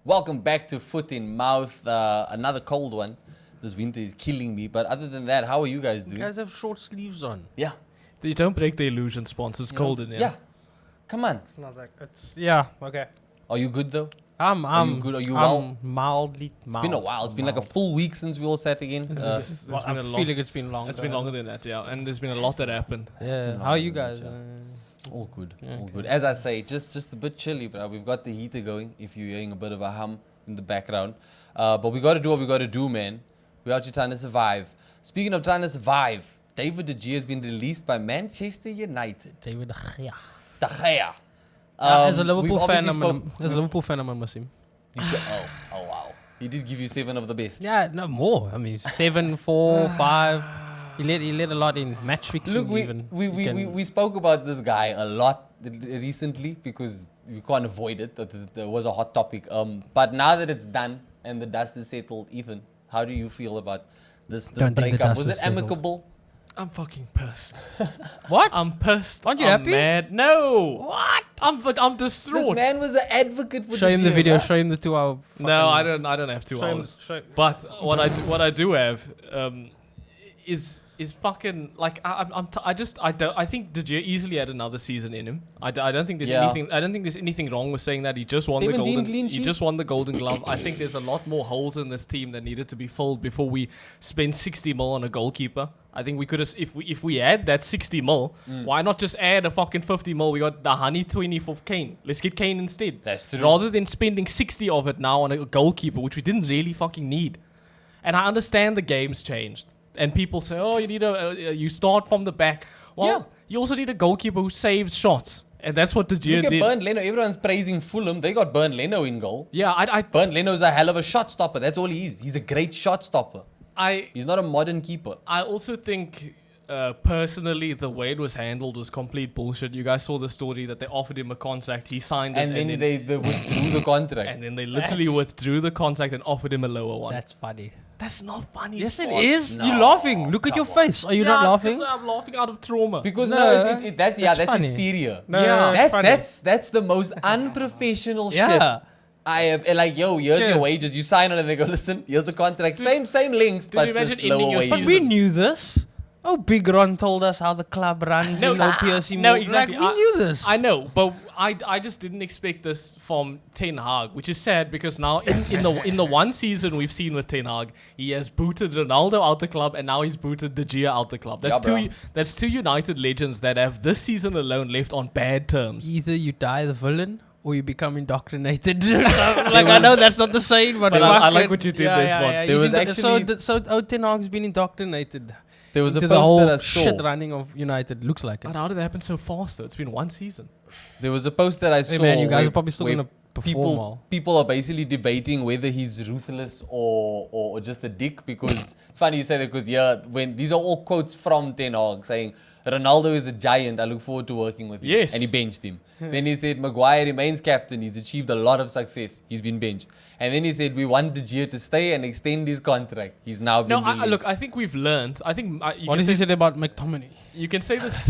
Welcome back to Foot in Mouth. Another cold one. This winter is killing me. But other than that, how are you guys doing? You guys have short sleeves on. Yeah. You don't break the illusion, sponsors. It's cold in here. Yeah. Come on. It's not like it's okay. Are you good though? Are you good? Are you I'm well? mildly. It's been a while. It's been like a full week since we all sat again. I feel like it's been longer. It's been longer than that, yeah. And there's been a lot that happened. Yeah. How are you guys? All good. Yeah, All okay. good. As I say, just a bit chilly, bro. We've got the heater going. If you're hearing a bit of a hum in the background, but we got to do what we got to do, man. We're out here trying to survive. Speaking of trying to survive, David De Gea has been released by Manchester United. David De Gea. De Gea. As a We've Liverpool obviously fan, I'm gonna miss him. Oh wow. He did give you 7 of the best. Yeah, no more. I mean, 7, 4, 5. He led a lot in match fixing. Look, even. we spoke about this guy a lot recently because we can't avoid it. There was a hot topic. But now that it's done and the dust is settled, Ethan, how do you feel about this breakup? Was it amicable? I'm fucking pissed. What? I'm pissed. Aren't you I'm happy? mad. No. What? I'm distraught. This man was an advocate for Show him the Gea, video. bruh. Show him the 2 hour. No, I don't have 2 hours. But what I do have is fucking like I think De Gea easily had another season in him. I don't think there's anything. I don't think there's anything wrong with saying that. He just won the 17 golden. clean He just sheets. won the Golden Glove. I think there's a lot more holes in this team that needed to be filled before we spend 60 mil on a goalkeeper. I think we could have, if we add that 60 mil, why not just add a fucking 50 mil? We got the honey 20 for Kane. Let's get Kane instead. That's true. Rather than spending 60 of it now on a goalkeeper, which we didn't really fucking need. And I understand the game's changed. And people say, oh, you need you start from the back. Well, you also need a goalkeeper who saves shots. And that's what De Gea Look at did. Bernd Leno. Everyone's praising Fulham. They got Bernd Leno in goal. Yeah, Bernd Leno's a hell of a shot stopper. That's all he is. He's a great shot stopper. He's not a modern keeper. I also think, personally, the way it was handled was complete bullshit. You guys saw the story that they offered him a contract. He signed it. And then they withdrew the contract. And then they literally withdrew the contract and offered him a lower one. That's funny. That's not funny. Yes, it Fuck. is. No, You're laughing. Look at your come on. face. Are you not laughing? I'm laughing out of trauma. Because No, that's funny. hysteria. No, Yeah. it's funny. That's the most unprofessional shit Yeah. I have. Like, yo, here's Cheers. your wages. You sign on and they go, listen, here's the contract. Same length, but you imagine just ending lower your wages. But we knew this. Oh, Big Ron told us how the club runs. No, No, PSC no, move. exactly. Like, we knew this. I know, but I just didn't expect this from Ten Hag, which is sad because now in the one season we've seen with Ten Hag, he has booted Ronaldo out the club and now he's booted De Gea out the club. That's two United legends that have this season alone left on bad terms. Either you die the villain or you become indoctrinated. I know that's not the same, but I like what you did there, Swans. There was so Ten Hag's been indoctrinated. There was a into the post whole that I saw. shit running of United. Looks like it. But how did it happen so fast though? It's been one season. There was a post that I saw. Hey man, you guys where- are probably still where gonna perform well. people are basically debating whether he's ruthless or just a dick, because it's funny you say that, because when these are all quotes from Ten Hag saying Ronaldo is a giant, I look forward to working with him. Yes. And he benched him. Then he said Maguire remains captain, he's achieved a lot of success, he's been benched. And then he said we want De Gea to stay and extend his contract, he's now been No, released. look, I think we've learned. I think What does he say about McTominay? you can say this.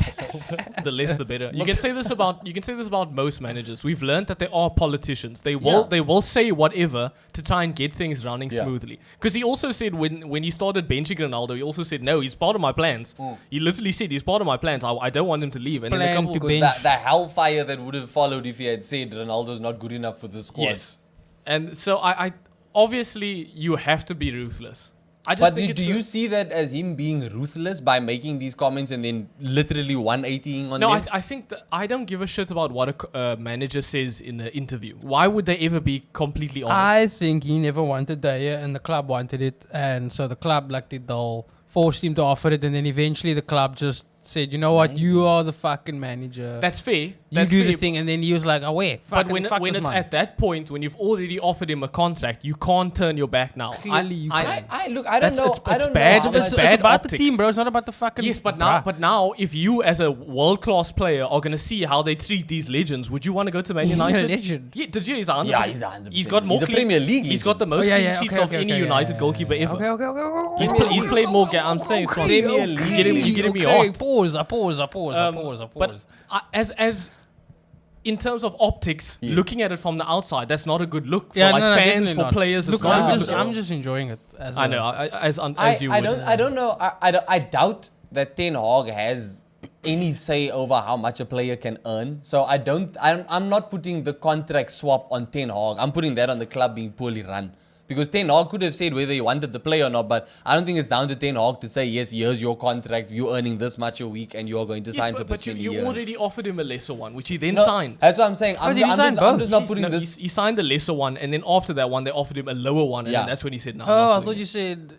The less, the better. You can say this about most managers. We've learned that they are politicians. They will say whatever to try and get things running smoothly. Because he also said when he started benching Ronaldo, he also said no, he's part of my plans. He literally said he's part of my plans. I don't want him to leave. And then a couple. Because the hellfire that would have followed if he had said Ronaldo's not good enough for the squad. Yes. And so I obviously you have to be ruthless. I just But think do you see that as him being ruthless by making these comments and then literally 180ing on No, them? I think that I don't give a shit about what a manager says in an interview. Why would they ever be completely honest? I think he never wanted Daya and the club wanted it, and so the club did the whole forced him to offer it, and then eventually the club just said, you know what, you are the fucking manager. That's fair. you That's do fair. the thing, and then he was like, oh wait, But when it's at that point, when you've already offered him a contract, you can't turn your back now. Clearly you can. I don't know. It's I don't bad. know. It's how bad it's about optics. the team, bro. It's not about the fucking. Yes, but bruh. now, if you as a world-class player are gonna see how they treat these legends, would you want to go to Man He's a United? legend. Yeah, De Gea is 100%. Yeah, he's 100%. He's got more. He's a Premier League He's got the most Oh, yeah, clean yeah, sheets okay, of okay, any okay, United yeah, goalkeeper yeah, ever. Okay. He's played more. I'm saying, Swan. Okay, You're getting me okay, hot. pause. But as in terms of optics, looking at it from the outside, that's not a good look for Yeah, like no, fans, definitely for not. players. It's Look, not a I'm good just, look. I'm just enjoying it. As As you would. I don't know. I doubt that Ten Hag has any say over how much a player can earn. So I'm not putting the contract swap on Ten Hag. I'm putting that on the club being poorly run. Because Ten Hag could have said whether he wanted the play or not, but I don't think it's down to Ten Hag to say, yes, here's your contract, you're earning this much a week, and you're going to sign for this but many you years. already offered him a lesser one, which he then No, signed. That's what I'm saying. I'm did he sign both? just not putting this. He signed the lesser one, and then after that one, they offered him a lower one, and then that's when he said, "No." I'm Oh, not I doing thought it." you said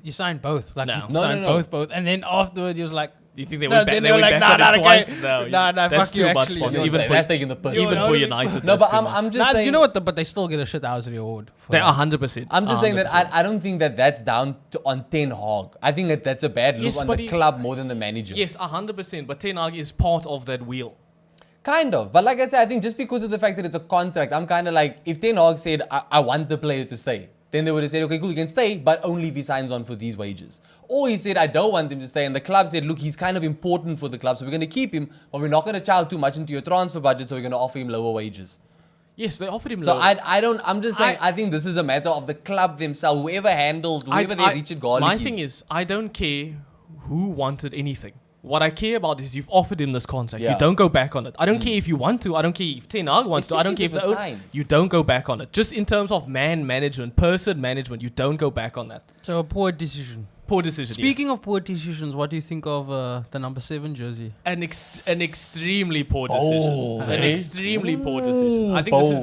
you signed both. Like No. you No, signed no. both, and then afterward he was like, Do you think they No, went back? then They they were went like, back nah, on it nah, twice. okay. No, Nah, that's fuck you, too much. actually. Spons. You're Even right. for That's taking the piss. You even know for what I mean? United. No, that's but too much. I'm just saying. you know what? But they still get a shit house reward. For They're that. 100%. I'm just saying that 100%. I don't think that's down on Ten Hag. I think that's a bad look Yes, on but the club more than the manager. Yes, 100%. But Ten Hag is part of that wheel. Kind of. But like I said, I think just because of the fact that it's a contract, I'm kind of like, if Ten Hag said, I want the player to stay, then they would have said, okay, cool, you can stay, but only if he signs on for these wages. Or he said, I don't want him to stay, and the club said, look, he's kind of important for the club, so we're going to keep him, but we're not going to chow too much into your transfer budget, so we're going to offer him lower wages. Yes, they offered him So lower. I'm just saying, I think this is a matter of the club themselves, whoever they Richard Garlick My thing is, I don't care who wanted anything. What I care about is you've offered him this contract. Yeah. You don't go back on it. I don't care if you want to. I don't care if Ten Hag wants to. I don't care Especially if with the sign. you don't go back on it. Just in terms of man management, person management, you don't go back on that. So a poor decision. Poor decision. Speaking yes. of poor decisions, what do you think of the number 7 jersey? An extremely poor decision. Oh, An eh? extremely poor decision.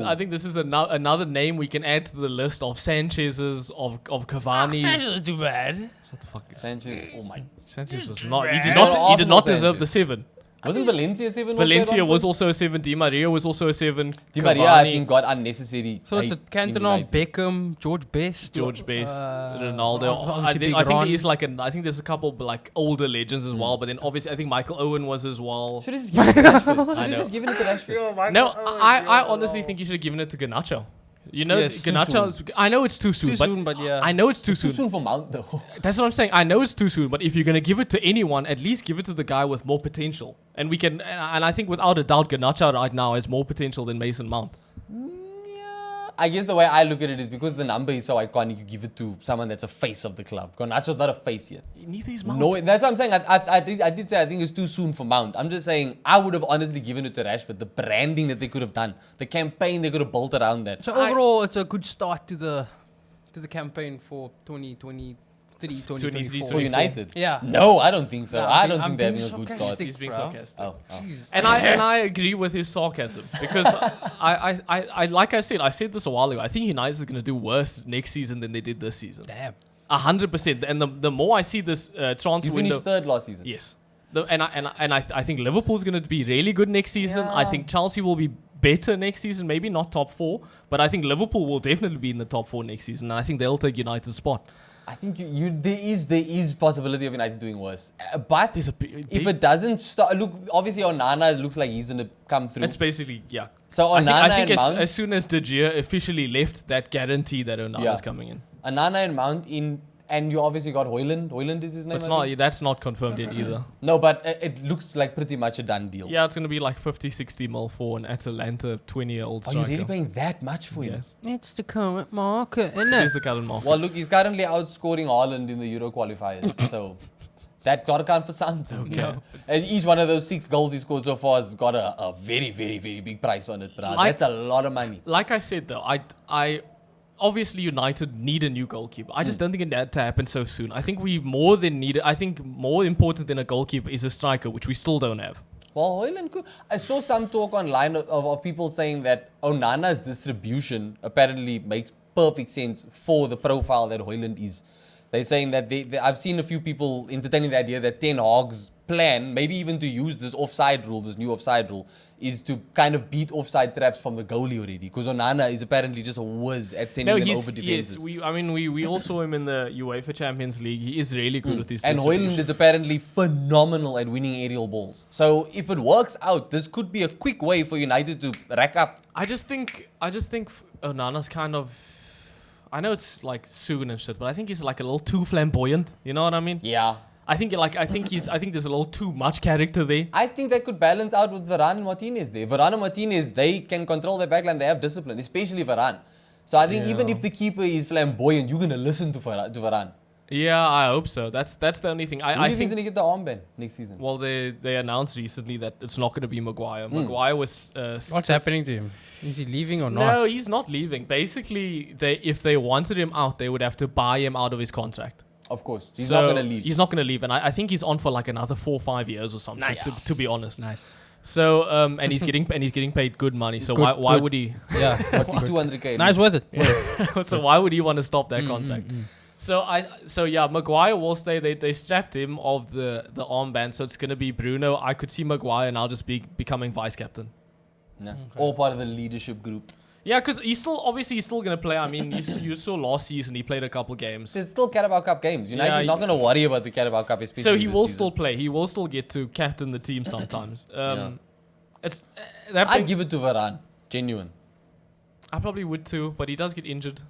I think this is another name we can add to the list of Sanchez's, of Cavani's. Sanchez is too bad. Shut the fuck up. Sanchez, oh my. Sanchez was not. He bad. did No, not. He did not Arsenal deserve the Sanchez. 7. Wasn't Valencia 7? Valencia also was also a 7. Di Maria was also a 7. Di Maria, I think, got unnecessary. So it's hate a Cantona, in United. Beckham, George Best. George Best, Ronaldo. obviously I think Ron. he's like I think there's a couple like older legends as well. But then obviously I think Michael Owen was as well. Should have just given it to Rashford. Should I have know. just given it to Rashford. No, I honestly think you should have given it to Garnacho. You know, Yes, too Garnacho. I know it's too soon, but yeah. I know it's too Too soon. soon for Mount, though. That's what I'm saying. I know it's too soon, but if you're gonna give it to anyone, at least give it to the guy with more potential. And we can, and I think without a doubt, Garnacho right now has more potential than Mason Mount. I guess the way I look at it is because the number is so iconic, you give it to someone that's a face of the club. Garnacho's not a face yet. Neither is Mount. No, that's what I'm saying. I did say I think it's too soon for Mount. I'm just saying I would have honestly given it to Rashford. The branding that they could have done, the campaign they could have built around that. So overall, it's a good start to the campaign for 2023, 2024. For United? Yeah. No, I don't think so. No, I don't I'm think they're being having a good start. sarcastic. He's being Bro. sarcastic. Oh. Jeez. And I agree with his sarcasm because I like I said this a while ago. I think United is going to do worse next season than they did this season. Damn. 100%. And the more I see this transfer You window, finished third last season. yes. I think Liverpool's going to be really good next season. I Yeah. think Chelsea will be better next season. Maybe not top 4, but I think Liverpool will definitely be in the top 4 next season. And I think they'll take United's spot. I think there is possibility of United doing worse. But There's a if it doesn't start, look, obviously Onana looks like he's gonna come through. It's basically yeah. So Onana I think and Mount, as soon as De Gea officially left, that guarantee that Onana's Yeah. coming in. Onana and Mount in, and you obviously got Hoyland. Hoyland is his name. It's I not. think? That's not confirmed yet either. No, but it looks like pretty much a done deal. Yeah, it's gonna be like 50-60 mil for an Atalanta 20-year-old Are you striker. really paying that much for him? Yes, It's the current market, isn't it it? is the current market. Well, look, he's currently outscoring Haaland in the Euro qualifiers, so that gotta count for something. Okay. You know? And each one of those 6 goals he scored so far has got a very, very, very big price on it, bro. Like- That's a lot of money. Like I said though, I obviously United need a new goalkeeper. I just don't think it had to happen so soon. I think we more than need. I think more important than a goalkeeper is a striker, which we still don't have. Well, Hoyland could. I saw some talk online of people saying that Onana's distribution apparently makes perfect sense for the profile that Hoyland is. They're saying that I've seen a few people entertaining the idea that Ten Hag's plan, maybe even to use this offside rule, this new offside rule, is to kind of beat offside traps from the goalie already. Because Onana is apparently just a whiz at sending them over defenses. Yes. We all saw him in the UEFA Champions League. He is really good with his And distribution. Hoyland is apparently phenomenal at winning aerial balls. So if it works out, this could be a quick way for United to rack up. I just think Onana's kind of. I know it's like soon and shit, but I think he's like a little too flamboyant. You know what I mean? Yeah. I think there's a little too much character there. I think they could balance out with Varane and Martinez there. Varane and Martinez, they can control their backline. They have discipline, especially Varane. So I think even if the keeper is flamboyant, you're gonna listen to Varane. Yeah, I hope so. That's the only thing. Who do you think's gonna get the armband next season? Well, they announced recently that it's not going to be Maguire. Maguire was. What's happening to him? Is he leaving or not? No, he's not leaving. Basically, if they wanted him out, they would have to buy him out of his contract. Of course, he's not gonna leave. He's not going to leave, and I think he's on for like another 4 or 5 years or something. Nice. To be honest. Nice. So and he's getting paid good money. So why would he? Yeah. What's he, 200k? Nice worth it. So why would he want to stop that contract? So Maguire will stay. They strapped him of the armband, so it's gonna be Bruno. I could see Maguire now just becoming vice captain. Yeah. All part of the leadership group. Yeah, because he's still gonna play. I mean, you saw last season he played a couple games. There's still Carabao Cup games. United's not gonna worry about the Carabao Cup, especially. So he this will season. still play. He will still get to captain the team sometimes. I'd give it to Varane. Genuine. I probably would too, but he does get injured.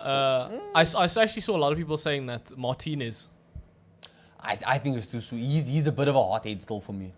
I actually saw a lot of people saying that Martinez. I think it's too soon. He's a bit of a hothead still for me.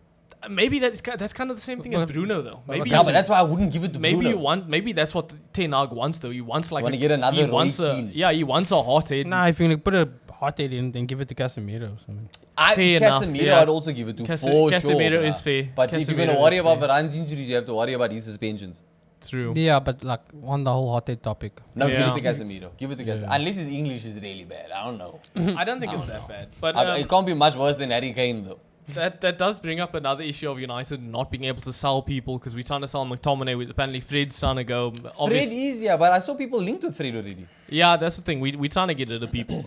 Maybe that's kind of the same thing as Bruno though. Maybe Yeah, but that's why I wouldn't give it to Bruno. Maybe that's what Ten Hag wants though. He wants like to get another he wants Roy a, Keane. yeah, he wants a hothead. Nah, if you're going to put a hothead in, then give it to Casemiro or something. Fair enough, Casemiro, yeah. I'd also give it to for Casemiro sure. is fair. But if you're Casemiro gonna worry is about fair. Varane's injuries, you have to worry about his suspensions. True. Yeah, but like on the whole hothead topic. No, Yeah. give it to Casemiro. Give it to Casemiro. Unless his English is really bad. I don't know. I don't think it's that bad. But It can't be much worse than Harry Kane though. that does bring up another issue of United not being able to sell people because we're trying to sell McTominay. With apparently Fred's trying to go. Fred is, yeah, but I saw people linked with Fred already. Yeah, that's the thing. We're trying to get rid of people.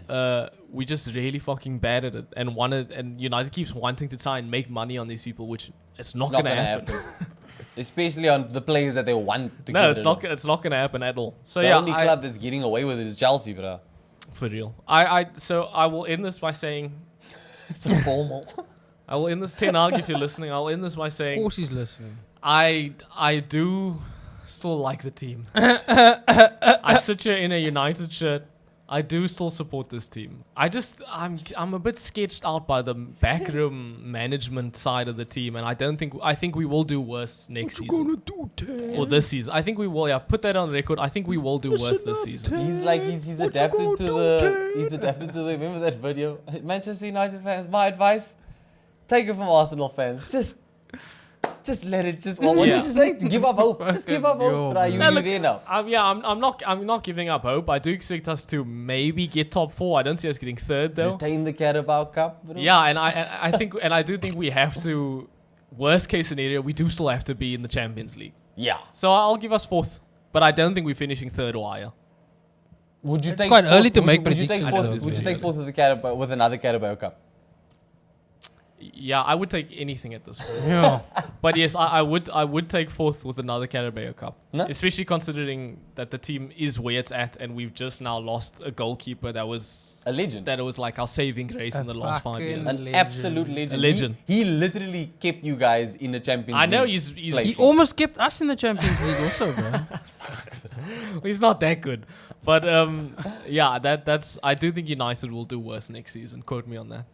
We're just really fucking bad at it, and United keeps wanting to try and make money on these people, which it's not gonna happen. Especially on the players that they want to. No, it's not gonna happen at all. So The only club that's getting away with it is Chelsea, bro. for real. So I will end this by saying, So formal. I will end this 10 Hag if you're listening. I'll end this by Of saying course he's listening. I do still like the team. I sit here in a United shirt. I do still support this team. I'm a bit sketched out by the backroom management side of the team, and I think we will do worse next season. Or this season. I think we will, put that on record. I think we will do worse this season. He's adapted to the remember that video? Manchester United fans, my advice, take it from Arsenal fans. Just let it. What did you say? Give up hope. Just give up hope. Bro, you're there now. I'm not giving up hope. I do expect us to maybe get top 4. I don't see us getting 3rd though. Retain the Carabao Cup. Bro. Yeah, and I do think we have to. Worst case scenario, we do still have to be in the Champions League. Yeah. So I'll give us 4th, but I don't think we're finishing 3rd or higher. Would you It's take quite fourth- early to would make you- would you take predictions fourth- though. Would you take 4th with the Carabao with another Carabao Cup? Yeah, I would take anything at this point. Yeah. But yes, I would take 4th with another Carabao Cup. No? Especially considering that the team is where it's at, and we've just now lost a goalkeeper that was A legend. that was like our saving grace in the last 5 years. fucking An legend. absolute legend. A legend. He literally kept you guys in the Champions League. I know he's place. He almost kept us in the Champions League also, bro. he's not that good. But yeah, that's I do think United will do worse next season. Quote me on that.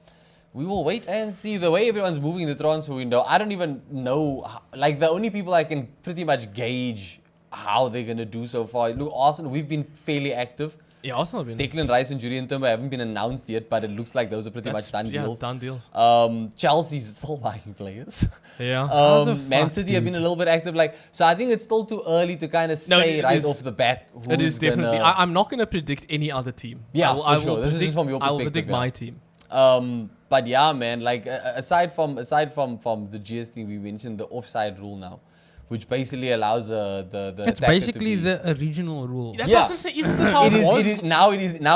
We will wait and see. The way everyone's moving in the transfer window, I don't even know. Like, the only people I can pretty much gauge how they're going to do so far. Look, Arsenal, we've been fairly active. Yeah, Arsenal have been. Declan Rice and Jurien Timber haven't been announced yet, but it looks like those are pretty much done deals. Done deals. Chelsea's still buying players. Yeah. Man City have been a little bit active. So I think it's still too early to kind of say it right is. off the bat who's It is definitely. gonna- I'm not going to predict any other team. Yeah, I for sure. This is just from your I will perspective, predict yeah. my team. But yeah, man, like aside from the GS thing, we mentioned the offside rule now, which basically allows the It's attacker basically to be, the original rule. That's Yeah. what I'm saying. Isn't this how it, it was? is now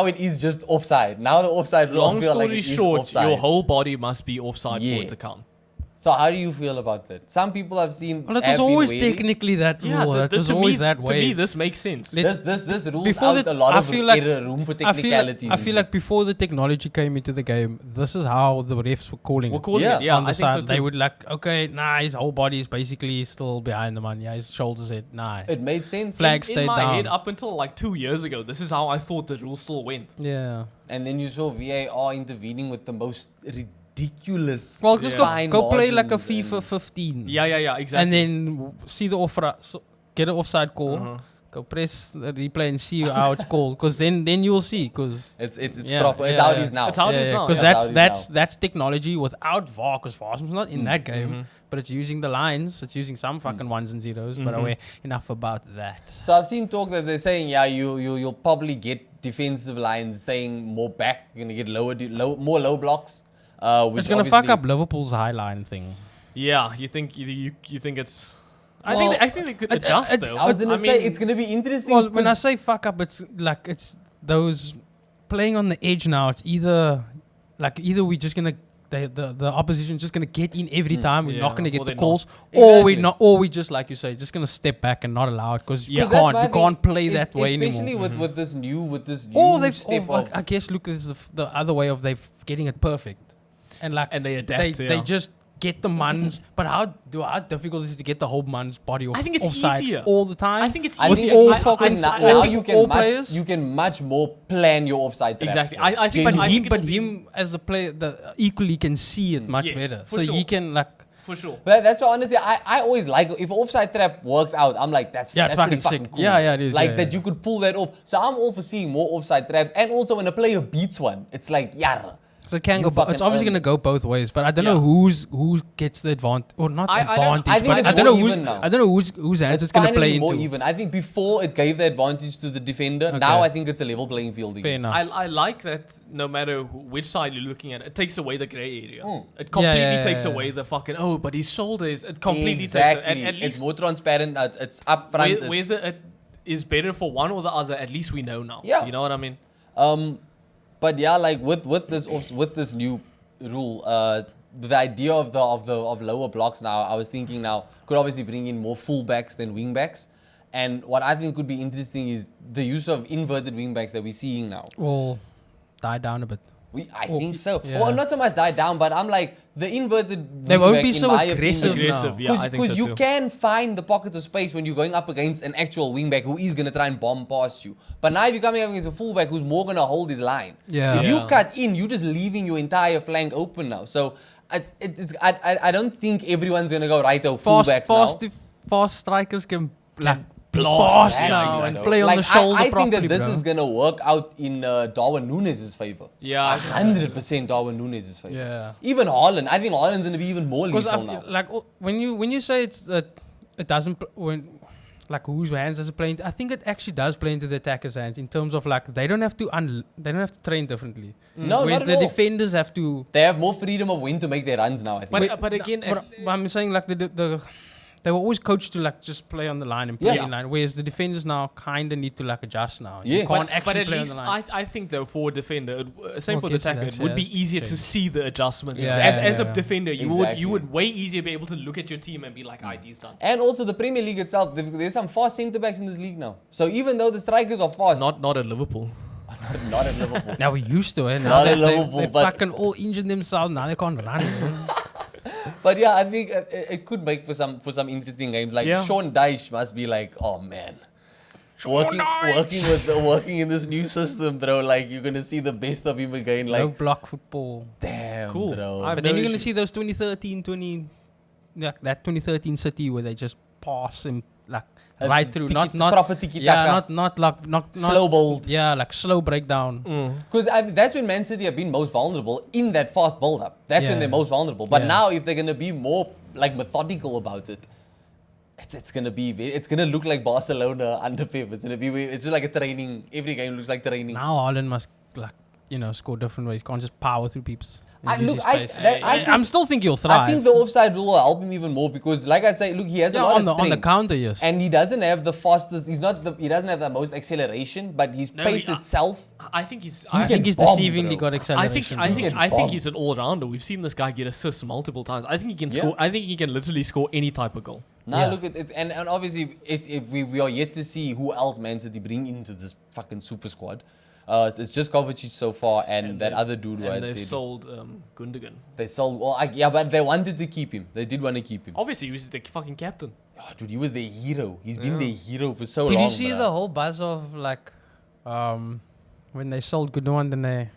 it is just offside. Now the offside rule. I Long feel like story it is short, offside. your whole body must be offside Yeah. for it to count. So how do you feel about that? Some people have seen. Well, it have was been always waiting. technically that Yeah, rule. That was to always me, that To way. me, this makes sense. This rules before out the- a lot I of feel like- error room for I feel like, technicalities. I feel like before the technology came into the game, this is how the refs were calling We're it. calling Yeah. it. Yeah, on the I think so side, too. they would like, okay, nah, his whole body is basically still behind the man. Yeah, his shoulders hit. Nah, it made sense. Flag in stayed my down. head, up until like 2 years ago, this is how I thought the rule still went. Yeah. And then you saw VAR intervening with the most ridiculous. Well, just fine go play like a margins FIFA and- 15. Yeah, exactly. And then see the get an offside call. Uh-huh. Go press the replay and see how it's called. Because then you'll see. Because It's Yeah, proper. It's yeah, how it yeah. is now. It's how it is now. Because Yeah. that's How it is that's now. that's technology without VAR. Because VAR's not in that game, Mhm. but it's using the lines. It's using some fucking ones and zeros. But Mhm. away enough about that. So I've seen talk that they're saying, yeah, you'll probably get defensive lines staying more back. You're gonna get more low blocks. Which It's gonna fuck obviously- up Liverpool's high line thing. Yeah, you think you think it's? Well, I think they could adjust though. I was gonna say mean, it's gonna be interesting. Well, when I 'cause- say fuck up, it's like it's those playing on the edge now. It's either we're just gonna the opposition's just gonna get in every time. We're Yeah, not gonna or get the they're calls, not. or Exactly. or we just like you say, just gonna step back and not allow it because Yeah. you 'cause that's can't my you can't thing, play that way especially anymore. with this new Or they've step or, of I guess look, this is the other way of they getting it perfect, and like and they adapt. they yeah. just get the man's. But how difficult is it to get the whole man's body off? I think it's offside easier. all the time. I think it's I with easier. think all I- fucking now, all- you all can players. you can much more plan your offside traps, Exactly. bro. I think, But I him, think but it'll be- him as a player, equally can see it much Yes, better. for So sure. he can like, for sure. But that's why honestly I always like if offside trap works out. I'm like that's Yeah, it's that's pretty fucking fucking sick. cool. Yeah, it is, Like yeah, that yeah. you could pull that off. So I'm all for seeing more offside traps. And also when a player beats one, it's like yeah. so it can You go. It's fucking obviously earn gonna go both ways. But I don't Yeah. know who gets the advantage or not I don't- advantage. I think but it's I don't know more who's even now. I don't know whose hands it's gonna finally play more into. even. I think before it gave the advantage to the defender. Okay. Now I think it's a level playing field Fair again. enough. I like that no matter which side you're looking at, it takes away the grey area. Mm. It completely yeah, takes yeah. away the fucking, but his shoulders, it completely Exactly. takes it. And at it's least more transparent. It's upfront. whether it is better for one or the other, at least we know now. Yeah. You know what I mean? But yeah, like with this new rule, the idea of lower blocks now, I was thinking now could obviously bring in more fullbacks than wingbacks. And what I think could be interesting is the use of inverted wingbacks that we're seeing now. Will die down a bit. I think so. yeah. Well, not so much die down, but I'm like the inverted. They won't wingback, be in so my aggressive opinion, now. Aggressive, yeah, I think so Because you too. can find the pockets of space when you're going up against an actual wingback who is going to try and bomb past you. But now if you're coming up against a fullback who's more going to hold his line. Yeah. If you Yeah. cut in, you're just leaving your entire flank open now. So I don't think everyone's going to go right over fullbacks now. Fast strikers can like blast. fast Yeah, now exactly. and play on Like, the shoulder I think properly, that this bro. is going to work out in Darwin Núñez's favor. Yeah, I think so. 100% Darwin Núñez's favor. Yeah. Even Haaland. I think Haaland's going to be even more Because lethal now. like when you say it doesn't like whose hands does it play into, I think it actually does play into the attacker's hands in terms of like they don't have to train differently. No, Whereas not the at all. defenders have to. They have more freedom of when to make their runs now, I think. But again, But I'm saying like they were always coached to like just play on the line and play Yeah. in line, whereas the defenders now kind of need to like adjust now. Yeah. You can't but actually at play least on the line. I think though for a defender, same Well, for the guess it attacker, it actually would be has easier to changed. see the adjustment. Yeah, As a yeah. defender, you Exactly. would way easier be able to look at your team and be like, ID's done. And also the Premier League itself, there's some fast centre backs in this league now. So even though the strikers are fast, Not at Liverpool. not at Liverpool. Now we used to, Now Not they, at Liverpool, they but- fucking all injured themselves. Now they can't run. man. But yeah, I think it could make for some interesting games. Like Yeah. Sean Dyche must be like, oh man, working in this new system, bro. Like you're gonna see the best of him again. No Like block football. damn, Cool. bro. I'm- But then no you're gonna issue. see those 2013 City where they just pass him like right through, proper tiki-taka. not Slow build. Yeah, like slow breakdown. Because that's when Man City have been most vulnerable in that fast build-up. That's when Yeah. they're most vulnerable. But Yeah. now, if they're gonna be more like methodical about it, it's gonna look like Barcelona under Pep. It's just like a training. Every game looks like training. Now Haaland must like score different ways. You can't just power through peeps. I'm still think he'll thrive. I think the offside rule will help him even more because, like I say, look, he has a lot of strength. On the counter, yes. And he doesn't have the fastest. He doesn't have the most acceleration, but his pace itself. I think he's deceivingly got acceleration. I think he's an all-rounder. We've seen this guy get assists multiple times. I think he can score. I think he can literally score any type of goal. Look, it's and obviously we are yet to see who else Man City bring into this fucking super squad. It's just Kovacic so far, and that other dude who I had said. They sold Gundogan. They sold. Well, but they wanted to keep him. They did want to keep him. Obviously, he was the fucking captain. Oh, dude, he was their hero. He's been their hero for so long. Did you see the whole buzz of when they sold Gundogan, then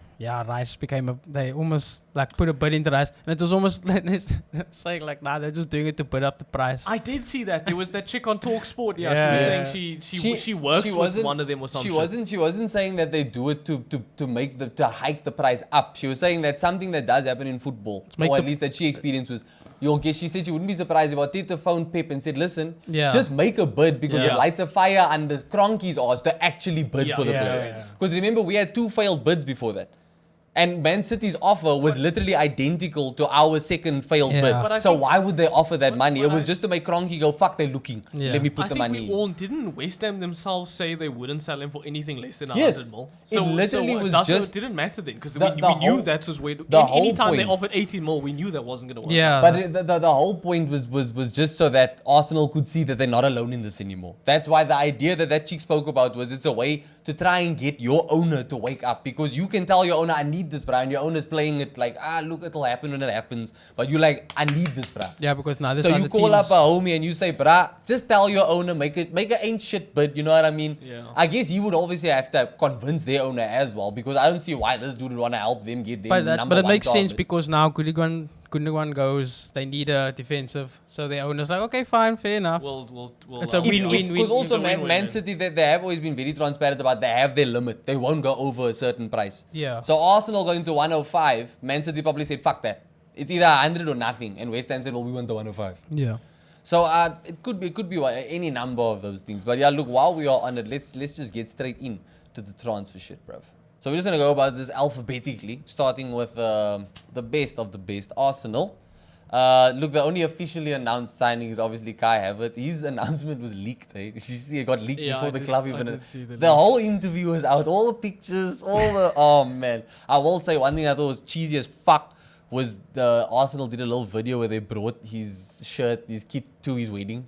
Rice became they almost put a bid into Rice, and it was almost saying they're just doing it to put up the price. I did see that. There was that chick on TalkSport. She was saying she works with one of them or something. She wasn't saying that they do it to hike the price up. She was saying that something that does happen in football, or at least that she experienced was. She said she wouldn't be surprised if Arteta phoned Pep and said, listen, just make a bid because it lights a fire under Kroenke's arse to actually bid for the player. Because remember, we had 2 failed bids before that. And Man City's offer was literally identical to our second failed bid. So why would they offer that money? It was just to make Kroenke go, fuck, they're looking. Let me put the money in. Didn't West Ham themselves say they wouldn't sell him for anything less than 100 mil? So it literally was just... It didn't matter then because we knew that's just where... Anytime they offered 18 mil, we knew that wasn't going to work. Yeah. But the whole point was just so that Arsenal could see that they're not alone in this anymore. That's why the idea that chick spoke about was it's a way to try and get your owner to wake up, because you can tell your owner, I need this, bro, and your owner's playing it like, look, it'll happen when it happens, but you like, I need this, bro. Yeah, because now this so you call up a homie and you say, bruh, just tell your owner, make it ain't shit, but you know what I mean? Yeah. I guess he would obviously have to convince their owner as well, because I don't see why this dude would want to help them get their number one. But it makes sense because now Gundogan goes, they need a defensive, so their owner's like, okay, fine, fair enough. It's a win-win. Because also Man City, they have always been very transparent about they have their limit. They won't go over a certain price. Yeah. So Arsenal going to 105, Man City probably said, fuck that. It's either 100 or nothing. And West Ham said, well, we want the 105. Yeah. So it could be any number of those things. But yeah, look, while we are on it, let's just get straight in to the transfer shit, bruv. So we're just going to go about this alphabetically, starting with the best of the best, Arsenal. Look, the only officially announced signing is obviously Kai Havertz. His announcement was leaked. Did you see it got leaked before the club even? The whole interview was out, all the pictures, oh man. I will say one thing I thought was cheesy as fuck was the Arsenal did a little video where they brought his shirt, his kit to his wedding.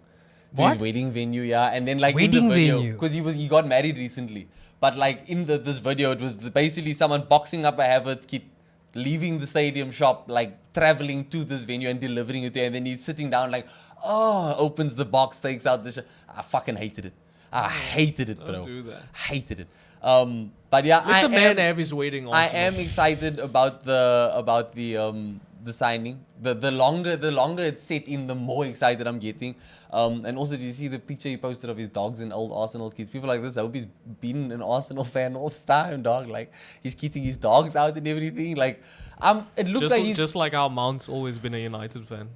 To his wedding venue, and then like wedding in the video, venue? because he got married recently. But like in this video, it was basically someone boxing up a Havertz kit, leaving the stadium shop, like traveling to this venue and delivering it to him. And then he's sitting down like, opens the box, takes out the shirt. I fucking hated it. I hated it, bro. Don't do that. Hated it. But yeah, Let the man have his wedding. I am excited about the signing. The longer it's set in, the more excited I'm getting. And also, did you see the picture he posted of his dogs and old Arsenal kids? People like this, I hope he's been an Arsenal fan all this time, dog. Like, he's keeping his dogs out and everything. Like, it looks like he's... Just like our Mount's always been a United fan.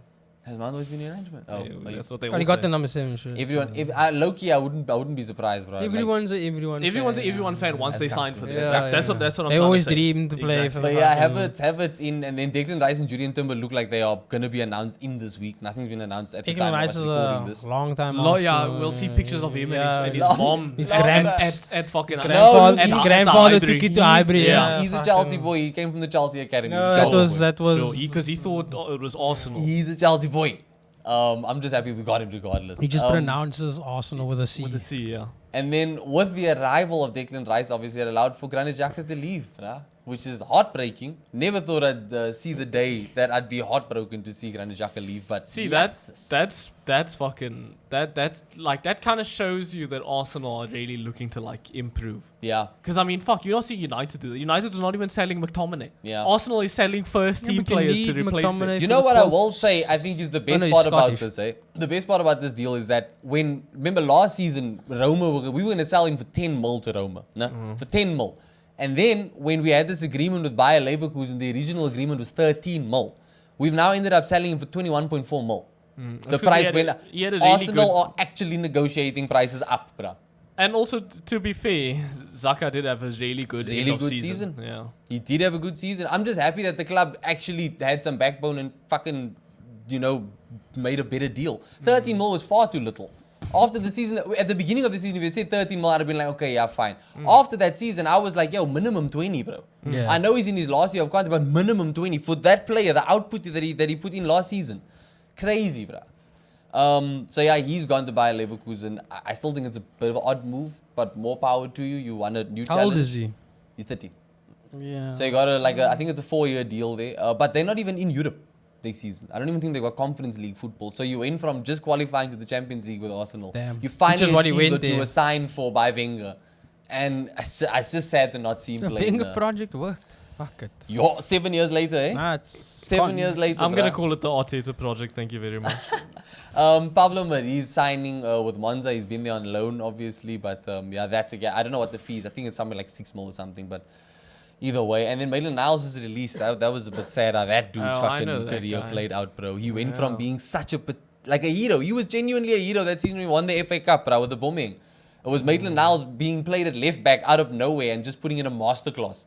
Has Mount always been an arrangement? That's what they And all he got say. the number 7 shirt. Everyone, low-key, I wouldn't be surprised, bro. Everyone's an everyone fan once they sign for this. Yeah, That's what I'm They trying to always say. dream to play for the But yeah, Havertz in, and then Declan Rice and Jurien Timber look like they are going to be announced in this week. Nothing's been announced at the Declan time Rice of is us recording this. a long time. We'll see pictures of him and his mom His at fucking his grandfather took it to Highbury. He's a Chelsea boy. He came from the Chelsea academy. That was because he thought it was Arsenal. He's a Chelsea boy. I'm just happy we got him regardless. He just pronounces Arsenal with a C. With a C, yeah. And then with the arrival of Declan Rice, obviously it allowed for Granit Xhaka to leave, which is heartbreaking. Never thought I'd see the day that I'd be heartbroken to see Granit Xhaka leave. But see, that's fucking that kind of shows you that Arsenal are really looking to like improve. Yeah. Because I mean, fuck, you don't see United do that. United is not even selling McTominay. Yeah. Arsenal is selling first team players to replace them. You know what I will say? I think is the best part about this. The best part about this deal is that remember last season, Roma, we were going to sell him for 10 mil to Roma, for 10 mil. And then when we had this agreement with Bayer Leverkusen, the original agreement was 13 mil. We've now ended up selling him for 21.4 mil. The price went up. Arsenal are actually negotiating prices up, bruh. And also, to be fair, Xhaka did have a really good end of season. Yeah. He did have a good season. I'm just happy that the club actually had some backbone and fucking, made a better deal. 13 mil was far too little. After the season, at the beginning of the season, if you said 13 mil, I'd have been like, okay, yeah, fine. After that season, I was like, yo, minimum 20, bro. Yeah. I know he's in his last year of contract, but minimum 20 for that player, the output that he put in last season. Crazy, bro. So yeah, he's gone to buy Leverkusen. I still think it's a bit of an odd move, but more power to you. You want a new challenge. How old is he? He's 30. Yeah. So you got I think it's a 4-year deal there. But they're not even in Europe next season. I don't even think they got Conference League football. So you went from just qualifying to the Champions League with Arsenal. Damn. You finally what he achieved went what you there. were signed for by Wenger. And I just sad to not see him The play. Wenger project worked. Fuck it. 7 years later, eh? Nah, it's 7 years later. I'm going to bruh. call it the Arteta project. Thank you very much. Pablo Mari's signing with Monza. He's been there on loan, obviously. But yeah, that's again. I don't know what the fee is. I think it's something like 6 mil or something. But either way. And then Maitland Niles was released. That was a bit sad. How that dude's I know fucking that career guy. played out, bro. He went from being such a hero. He was genuinely a hero that season when he won the FA Cup, bro, with the Bombing. It was Maitland Niles being played at left back out of nowhere and just putting in a masterclass.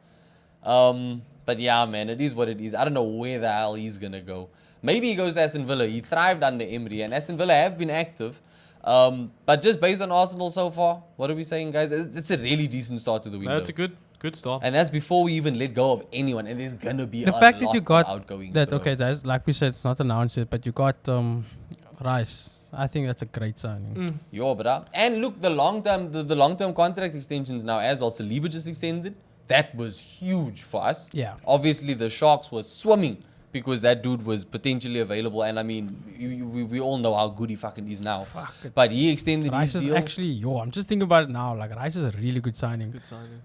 But yeah, man, it is what it is. I don't know where the hell he's going to go. Maybe he goes to Aston Villa. He thrived under Emery, and Aston Villa have been active. But just based on Arsenal so far, what are we saying, guys? It's a really decent start to the window. No, it's a good start. And that's before we even let go of anyone. And there's going to be The a fact lot that you of got outgoing. that, bro. okay, that's like we said, it's not announced yet, but you got Rice. I think that's a great signing. Yo, brah. And look, the long-term contract extensions now as well. Saliba just extended. That was huge for us. Yeah. Obviously, the Sharks were swimming because that dude was potentially available. And I mean, we all know how good he fucking is now. Fuck it. But he extended Rice his is deal. actually, I'm just thinking about it now. Like, Rice is a really good signing. Good signing.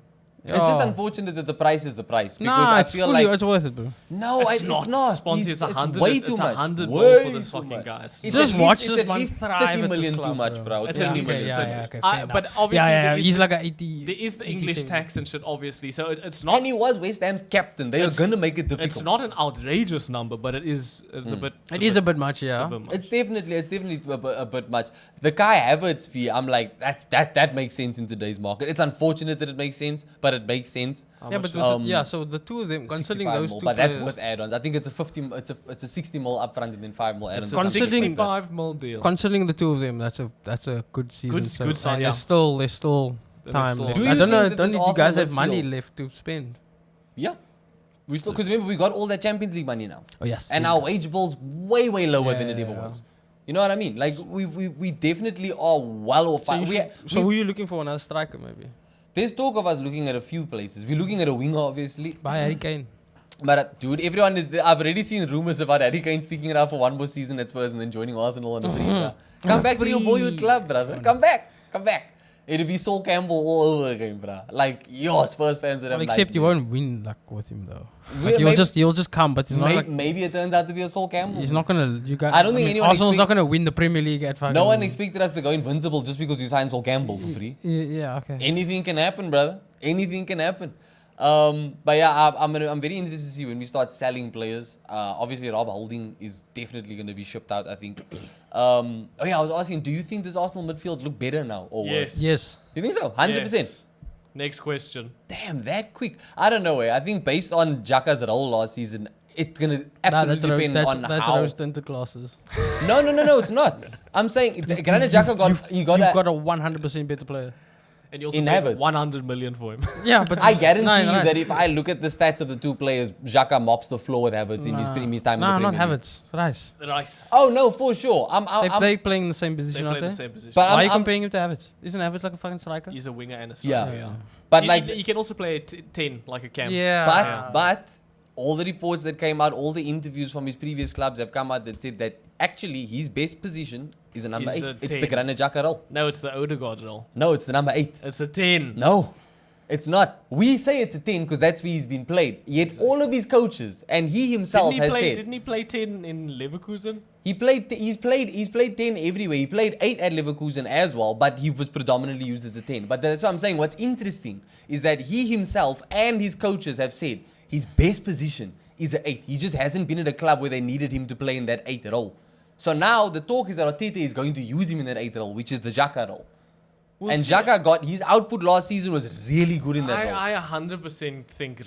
It's just Oh. unfortunate that the price is the price. Because Nah, I it's feel fully, like... it's worth it, bro. No, it's not. Sponsi, it's 100. way It's too much. 100 Way more for this too fucking much. guy. It's Just at least- watch it's this at man least thrive 30 at this million too club, much, bro. bro. It's 30 at least- million. okay, fair enough. But obviously, yeah, there is he's the- like a 80. there is the English 87. tax and shit, obviously. So it's not. And he was West Ham's captain. They are It's- going to make it difficult. It's not an outrageous number, but it's a bit. It is a bit much, it's a yeah. bit much. It's definitely a bit much. The Kai Havertz fee, I'm like, that makes sense in today's market. It's unfortunate that it makes sense, but it makes sense. How Yeah, much- but so the two of them, considering 65 those mil, two but that's players, with add-ons. I think it's a 60 mil upfront and then 5 mil add-ons. It's a something like 65 mil deal. considering the two of them, that's a good season. Good- so, good sign, and yeah. there's still There's time still- left. Do I you don't know. think that Don't this you guys Arsenal have money midfield- left to spend? Yeah. We still, because remember, we got all that Champions League money now. Oh yes. And our wage bill's way lower than it ever Yeah. was. You know what I mean? Like, we definitely are well off. So, who are you looking for? Another striker, maybe? There's talk of us looking at a few places. We're looking at a winger, obviously. Buy Harry Kane. But dude, everyone is. I've already seen rumors about Harry Kane sticking it out for one more season at Spurs and then joining Arsenal on a free. bruh. Come back to your boyhood club, brother. Come back. It'll be Sol Campbell all over again, bruh. Like your Spurs fans would have. Well, except you nightmares. won't win like with him though. We- Like, maybe- he'll just come, but he's not like Maybe it turns out to be a Sol Campbell. he's not gonna. I don't think anyone Arsenal's not expect- gonna win the Premier League at fucking. No one expected us to go invincible just because we signed Sol Campbell for free. Yeah. Okay. Anything can happen, brother. Anything can happen. But yeah, I'm very interested to see when we start selling players. Obviously, Rob Holding is definitely going to be shipped out, I think. Oh yeah, I was asking, do you think this Arsenal midfield look better now or worse? Yes. Yes. You think so? 100%. Yes. Next question. Damn, that quick. I don't know. I think based on Xhaka's role last season, it's going to absolutely depend on that's how. roast into classes. No, it's not. I'm saying Granit Xhaka got You've got a 100% better player. And you also In paid Havertz. 100 million for him. Yeah, but I guarantee no, you right. that if I look at the stats of the two players, Xhaka mops the floor with Havertz in his time in the No, not Premier League. Havertz. Rice. Rice. Oh no, for sure. They playing in the same They position, play aren't the they? same position. But Why are you I'm- comparing him to Havertz? Isn't Havertz like a fucking striker? He's a winger and a Yeah. striker. But He- like, he can also play 10 like a cam. Yeah. but all the reports that came out, all the interviews from his previous clubs have come out that said that actually his best position is a number Is 8. a It's 10. the Granit Xhaka role. No, it's the Odegaard role. No, it's the number 8. It's a 10. No, it's not. We say it's a 10 because that's where he's been played. Yet all of his coaches and he himself has said Didn't he play 10 in Leverkusen? he's played 10 everywhere. He played 8 at Leverkusen as well, but he was predominantly used as a 10. But that's what I'm saying. What's interesting is that he himself and his coaches have said his best position is an 8. He just hasn't been at a club where they needed him to play in that 8 at all. So now the talk is that Arteta is going to use him in that 8 role, which is the Xhaka role. We'll and see. Xhaka got his output last season was really good in that role. I 100% think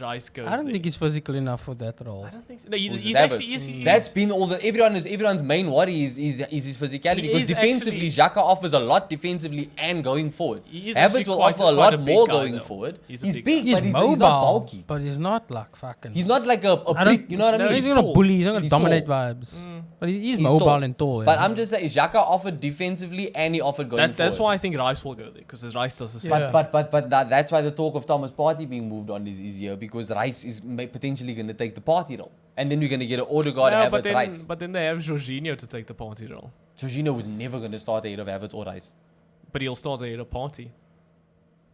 Rice goes I don't there. think he's physical enough for that role. I don't think so. No, Who's he's Havertz? actually... He's, That's been all the everyone's main worry is his physicality, He because is defensively actually- Xhaka offers a lot defensively and going forward. He is Havertz actually will quite offer a- a quite lot a big more guy, going though. forward. He's a He's big big, He's but mobile, he's not bulky. but he's not like fucking. He's not like a I brick, don't- you know what I no, mean? he's he's gonna tall. bully. He's not gonna He's dominate tall. vibes. But he's He's mobile tall. and tall. But yeah. I'm just saying, Xhaka offered defensively and he offered going forward. That's why I think Rice will go there, because Rice does the same. Yeah. But that's why the talk of Thomas Partey being moved on is here, because Rice is potentially going to take the Partey role. And then we're going to get an Odegaard, No, Havertz, Rice. but then they have Jorginho to take the party role. Jorginho was never going to start ahead of Havertz or Rice. But he'll start ahead of party.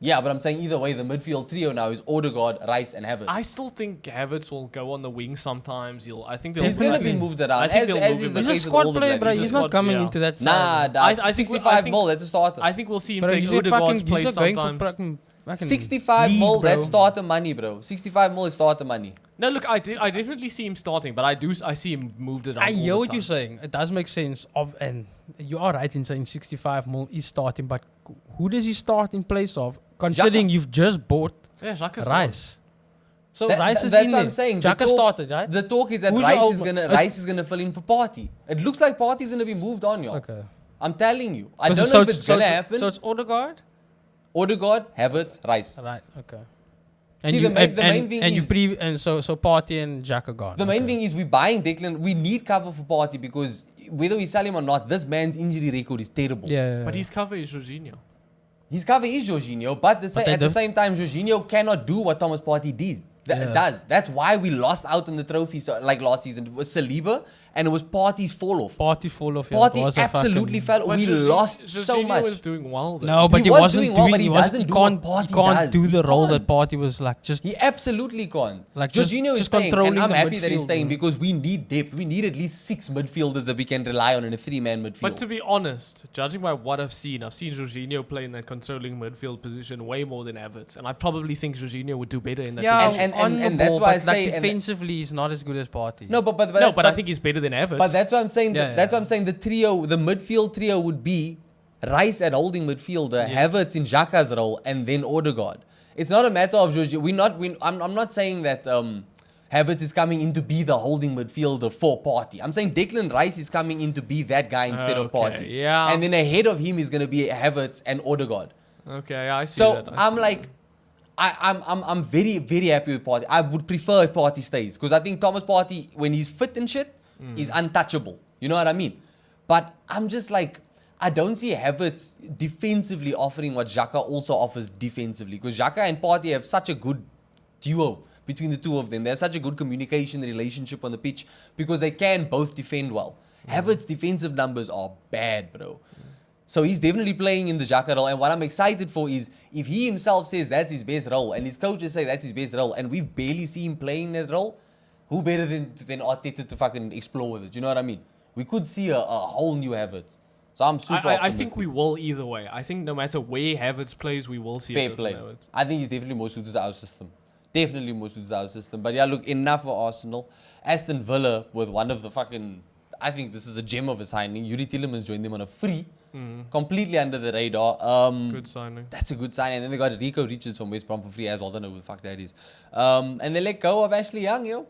Yeah, but I'm saying either way, the midfield trio now is Odegaard, Rice, and Havertz. I still think Havertz will go on the wing sometimes. He's He's going going to be moved around. I think As they'll is move the him. He's a case with squad all the player, Black. bro. He's a not squad- coming yeah. into that Nah, side. dog. I think we'll- 65 I think- mil, that's a starter. I think we'll see him Bro, take he's a Odegaard's fucking. place He's not going for sometimes. fucking 65 league, mil, bro. that's starter money, bro. 65 mil is starter money. No, look, I definitely see him starting, but I see him moved around. I all hear the what time. you're saying. It does make sense. And you are right in saying 65 mil is starting, but who does he start in place of? Considering you've just bought Yeah, Xhaka's Rice. So That- Rice is that's in what there. I'm saying. The Xhaka talk- started, right? The talk is that Who's Rice your is old- gonna Rice is gonna fill in for Partey. It looks like Partey's gonna be moved on, y'all. Okay. I'm telling you. I So don't know if it's gonna so happen. So it's Odegaard? Odegaard, Havertz, Rice. Right, okay. See, the main thing and is- so Partey and Xhaka gone. The main thing is we're buying Declan. We need cover for Partey because whether we sell him or not, this man's injury record is terrible. Yeah. But his cover is Jorginho. His cover is Jorginho, but they at the don't- same time, Jorginho cannot do what Thomas Partey did. Yeah. Does. That's why we lost out on the trophy like last season. It was Saliba and it was Partey's fall off. Partey fall off. yeah, Partey was a absolutely fucking- fell. We lost so Jorginho much. was doing well, though. No, but He he was wasn't doing well, doing. but he doesn't do can't. what He Partey can't does. do He the role can't. that Partey was like. Just He absolutely can't. Like, just Jorginho is staying, and controlling I'm the happy that he's midfield, staying bro. because we need depth. We need at least 6 midfielders that we can rely on in a 3-man midfield. But to be honest, judging by what I've seen Jorginho play in that controlling midfield position way more than Havertz, and I probably think Jorginho would do better in that yeah, position. And- on the and that's ball, why I but, like, say- and- defensively, he's not as good as Partey. no, but No, but I think he's better than Havertz. But that's what I'm saying. Yeah, That's yeah. what I'm saying. The trio, the midfield trio, would be Rice at holding midfielder, Yes. Havertz in Xhaka's role, and then Odegaard. It's not a matter of Jorginho. I'm not saying that Havertz is coming in to be the holding midfielder for Partey. I'm saying Declan Rice is coming in to be that guy instead of Okay, Partey. yeah. And then ahead of him is going to be Havertz and Odegaard. Okay, I see So that. I I'm see like, I'm very, very happy with Partey. I would prefer if Partey stays because I think Thomas Partey, when he's fit and shit, is untouchable. You know what I mean? But I'm just like, I don't see Havertz defensively offering what Xhaka also offers defensively because Xhaka and Partey have such a good duo between the two of them. They have such a good communication relationship on the pitch because they can both defend well. Havertz's defensive numbers are bad, bro. So he's definitely playing in the Xhaka role. And what I'm excited for is if he himself says that's his best role and his coaches say that's his best role and we've barely seen him playing that role, who better than Arteta to fucking explore with it? You know what I mean? We could see a whole new Havertz. So I'm super I optimistic. think we will either way. I think no matter where Havertz plays, we will see a Fair different play. Havertz. I think he's definitely more suited to our system. Definitely more suited to our system. But yeah, look, enough for Arsenal. Aston Villa with one of the fucking... I think this is a gem of a signing. Yuri Tillemans joined them on a free. Completely under the radar. Good signing. That's a good sign. And then they got Rico Richards from West Brom for free as well. I don't know who the fuck that is. And they let go of Ashley Young, yo.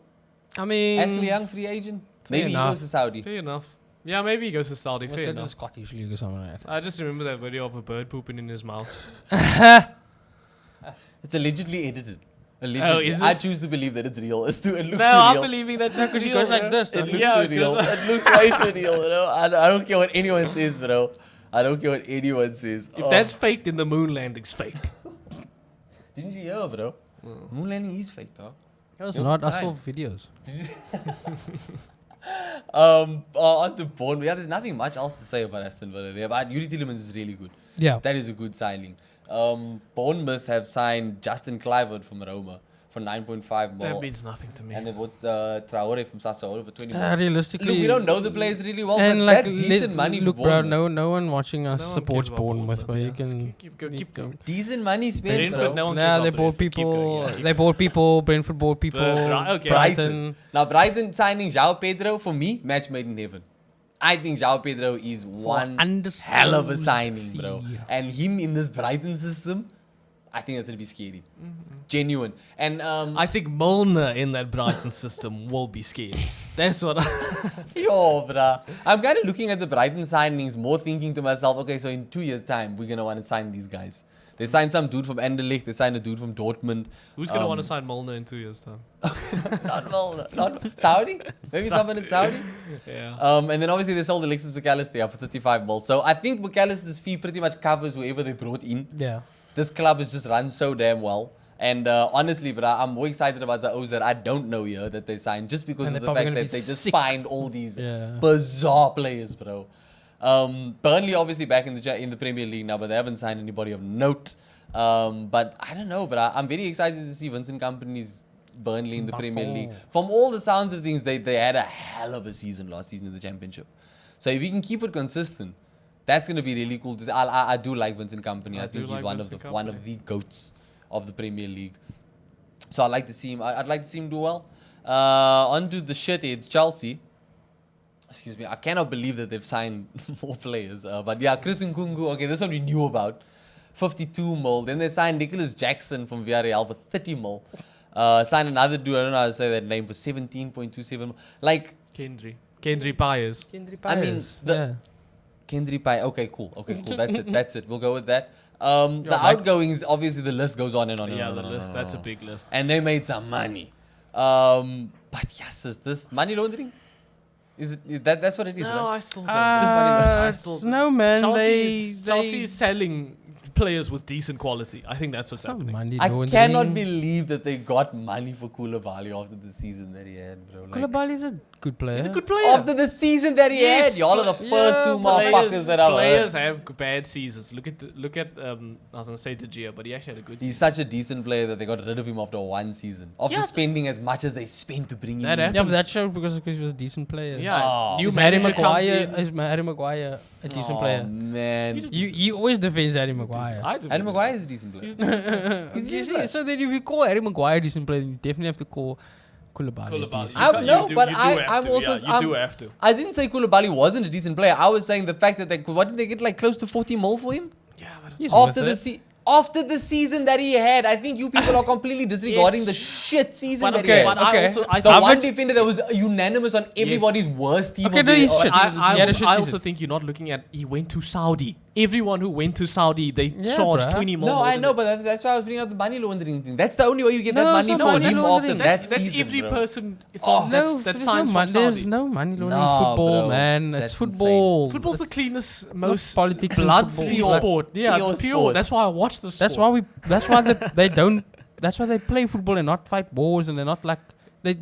I mean, Ashley Young, free agent. Maybe he enough. goes to Saudi. Fair enough. Yeah, maybe he goes to Saudi. let's Fair go to the enough. Scottish League or something like that. I just remember that video of a bird pooping in his mouth. It's allegedly edited. Oh, Allegedly. is I it? choose to believe that it's real. It looks No, too I'm real. believing that Because he goes like this. It looks Yeah, too real. because- It looks way too real, you know? I don't care what anyone says, bro. I don't care what anyone says. If that's fake, then the moon landing's fake. Didn't you hear, bro? Moon landing is fake, dog. That was Yo, not. I saw nice. videos. On the Bournemouth, yeah, there's nothing much else to say about Aston Villa there, but Yuri Tillemans is really good. Yeah. That is a good signing. Bournemouth have signed Justin Kluivert from Roma for 9.5 That mil. means nothing to me. And they bought Traore from Sassuolo for 20 mil. Realistically, Look, we don't know the players really well, and but like, that's decent money look, for bro. Bournemouth. No one watching us No one supports cares about Bournemouth, but you yeah. can. Keep going. Decent money spent, Brentford, bro. no one Nah, cares they about bought Brentford. Keep going, people. yeah. They bought people. Brentford bought people. Okay. Brighton. Now, Brighton signing João Pedro, for me, match made in heaven. I think João Pedro is one hell of a signing, bro. And him in this Brighton system, I think that's going to be scary. Genuine. And I think Milner in that Brighton system will be scary. That's what yo, bruh. I'm kind of looking at the Brighton signings, more thinking to myself, okay, so in 2 years' time, we're going to want to sign these guys. They signed some dude from Anderlecht. They signed a dude from Dortmund. Who's going to want to sign Milner in 2 years' time? Not Milner. Not Saudi? Maybe someone in Saudi? Yeah. And then obviously they sold Alexis McAllister for 35 mil. So I think McAllister's fee pretty much covers whoever they brought in. Yeah. This club has just run so damn well. And honestly, but I'm more excited about the O's that I don't know here that they signed just because And of they're the probably fact gonna that be they just sick. find all these Yeah. bizarre players, bro. Burnley obviously back in the Premier League now, but they haven't signed anybody of note. But I don't know, but I'm very excited to see Vincent Kompany's Burnley in the Premier League. From all the sounds of things, they had a hell of a season last season in the Championship. So if we can keep it consistent, that's going to be really cool to see. I do like Vincent Kompany. I think he's one of the goats of the Premier League. So I'd like to see him. I'd like to see him do well. On to the shitheads, Chelsea. Excuse me. I cannot believe that they've signed more players. But yeah, Chris Nkunku. Okay, this one we knew about. 52 mil. Then they signed Nicholas Jackson from Villarreal for 30 mil. Signed another dude, I don't know how to say that name, for 17.27 mil. Like, Kendry Piers. I mean, Kendry Pai. Okay, cool. That's it. We'll go with that. The outgoings, obviously, the list goes on and on. Yeah, the list. That's a big list. And they made some money. But yes, is this money laundering? Is it that's what it is? No, right? I still don't. No, man. Chelsea is selling players with decent quality. I think that's what's happening. Money I laundering. cannot believe that they got money for Koulibaly after the season that he had, bro. Like, Koulibaly is a good player. He's a good player. after the season that he had, y'all are the first two motherfuckers that I've heard. Players have bad seasons. Look at I was gonna say Tajia, but he actually had a good He's season. such a decent player that they got rid of him after one season. After Yes. spending as much as they spent to bring him That in. happened. Yeah, but that showed because he was a decent player. Yeah, Oh. new Is Harry manager comes Maguire, in. is Harry Maguire a decent Oh, player? man. You always defend Harry Maguire. Harry Maguire is a decent player. He's a decent player. So then if you call Harry Maguire a decent player, then you definitely have to call Koulibaly a decent. I'm You do have to. I didn't say Koulibaly wasn't a decent player. I was saying the fact that what did they get, like close to 40 mil for him Yeah, but He's after worth the it. after the season that he had? I think you people are completely disregarding Yes. the shit season But that he okay, had. but I Okay. also I The think one defender that was unanimous on everybody's worst team. Okay, of no, the, he's of shit. the season. Yeah, that's I shit also season. think you're not looking at he went to Saudi. Everyone who went to Saudi, they Yeah, charged bruh. 20 more. No, more I than know, that. but that's why I was bringing up the money laundering thing. That's the only way you get No, that it's money not for money him after laundering. that that's season, every bro. person Oh. from No, that signs no, from there's Saudi. no money laundering Nah, in football, bro. man. That's It's football. Football's the It's cleanest, not most politics in blood-free football. sport. Yeah, Pure it's pure. sport. That's why I watch the sport. That's why they don't. That's why they play football and not fight wars, and they're not like they.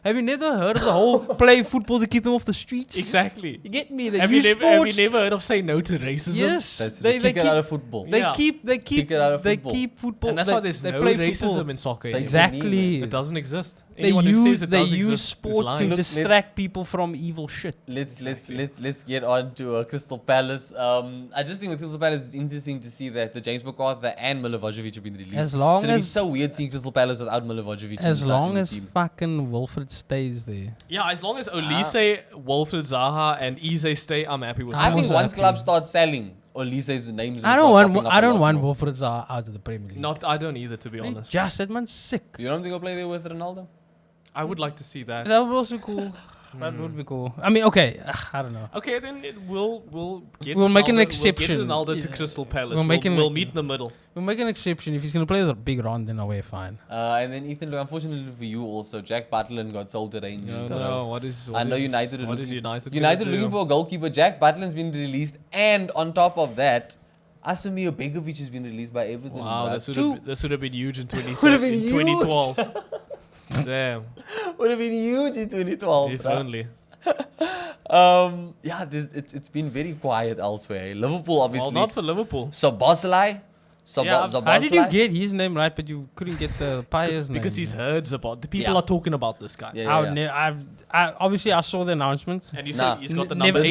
Have you never heard of the whole play football to keep them off the streets? Exactly. You get me? They Have you, use never, have you sports. never heard of say no to racism? Yes, That's they kick it keep out of football. they Yeah. keep Kick it out of they football. keep football. And that's they, why there's they no play racism football. in soccer. They- anymore. Exactly. It doesn't exist. They Anyone who says it they does use exist is sport lying. to Look, distract people from evil shit. Let's get on to Crystal Palace. I just think with Crystal Palace, it's interesting to see that the James McArthur and Milivojevic have been released. As long it's gonna be as- so weird seeing Crystal Palace without Milivojevic. As in the long as team. fucking Wilfred stays there. Yeah, as long as Olise, Wilfred Zaha, and Eze stay, I'm happy with I that. think was once happy. clubs start selling, Olise's names. I don't want Wilfred Zaha out of the Premier League. I don't either, to be They honest. just that man's sick. You don't think he'll play there with Ronaldo? I would like to see that. That would also be cool. That would be cool. I mean, okay, I don't know. Okay, then we'll get We'll make an Ronaldo- exception. We'll get Ronaldo to Yeah. Crystal Palace. We'll make an- we'll meet in the middle. We'll make an exception if he's gonna play with a big Ron. Then away, fine. And then Ethan, look, unfortunately for you also, Jack Butland got sold to Rangers. bro. What is? I know United are What is looking- United? United gonna looking do? for a goalkeeper. Jack Butland's been released, and on top of that, Asimir Begovic has been released by Everton. Wow, bruh. this would have been huge in Would have been 2012. Damn, Would have been huge in 2012. if bruh. only. Yeah, it's been very quiet elsewhere. Liverpool, obviously. Well, not for Liverpool. So Bosley, Yeah, How did you Zabazlai? get his name right, but you couldn't get the player's name? because he's heard about the people Yeah. are talking about this guy. Yeah. Obviously I saw the announcements. And you Nah. said he's got the Never,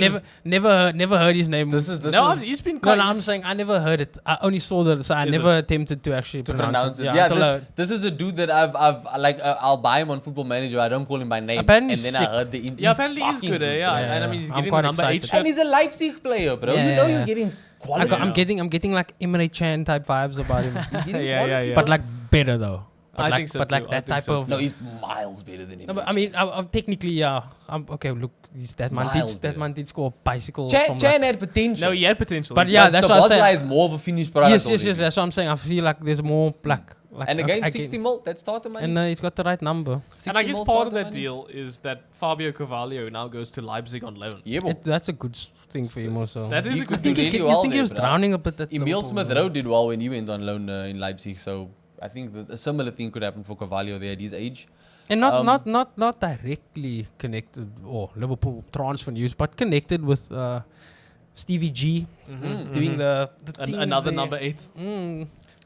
number. never heard his name. This is He's been no, quite. I'm saying I never heard it. I only saw the, so I Is never attempted to actually to pronounce it. Yeah, until this is a dude that I'll buy him on Football Manager. I don't call him by name. Apparently and then sick. I heard the Yeah, apparently he's good. Yeah, Yeah, and I yeah. mean he's I'm getting the quite number 8 excited. shirt. And he's a Leipzig player, bro. Yeah, you know yeah. you're getting quality. I'm getting like Emre Can type vibes about him, Yeah. but like better though. But I like, think so but like too. that I think type so of. No, he's miles better than him. No, but I mean, I'm technically, yeah. I'm okay. Look, that man Miles did. better. That man did score a bicycle. Chan from like, had potential. No, he had potential. But yeah, that's what I Sabazlai say. is more of a finished product. yes. already. That's what I'm saying. I feel like there's more like. And again, I 60 mil, that's starter money. And he's got the right number. and I 60 guess mil part of starter that money. deal is that Fabio Carvalho now goes to Leipzig on loan. Yeah, bro. That's a good thing for him also. That is He a could good do thing. really You well think he there, was bro. drowning a bit at Emil Liverpool, Smith man. Rowe did well when he went on loan in Leipzig, so I think a similar thing could happen for Carvalho there at his age. And not directly connected or Liverpool transfer news, but connected with Stevie G doing the things Another there. number 8.